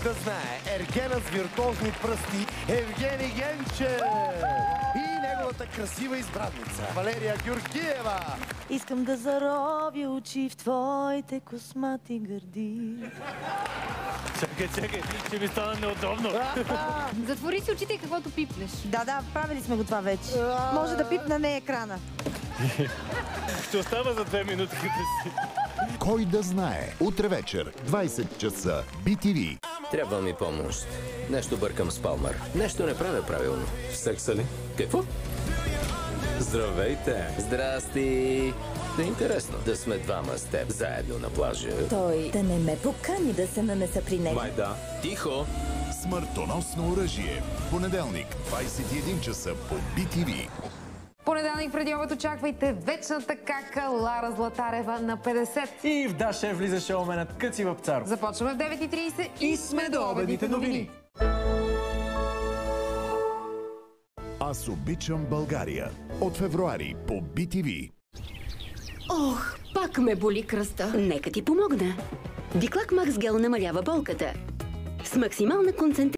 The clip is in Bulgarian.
да знае, ергена с виртуозни пръсти Евгений Генчев и неговата красива избранница Валерия Георгиева. Искам да заровя очи в твоите космати гърди. Чакай, че ми стана неудобно. Затвори си очите и каквото пипнеш. Да, правили сме го това вече. Може да пипна не екрана. Ще остава за 2 минути. Кой да знае? Утре вечер, 20 часа, BTV. Трябва ми помощ. Нещо бъркам с Палмър. Нещо не правя правилно. В секса ли? Какво? Здравейте! Здрасти! Да е интересно да сме двама с теб заедно на плажа. Той да не ме покани да се нанеса при него. Май да. Тихо! Смъртоносно оръжие. Понеделник, 21 часа по BTV. Понеделник преди обед очаквайте вечната кака Лара Златарева на 50. И в Даше влиза шоуменът Къци Вапцаров. Започваме в 9:30 и сме до обедните новини. Аз обичам България. От февруари по BTV. Ох, пак ме боли кръста. Нека ти помогна. Диклак Макс Гел намалява болката. С максимална концентрация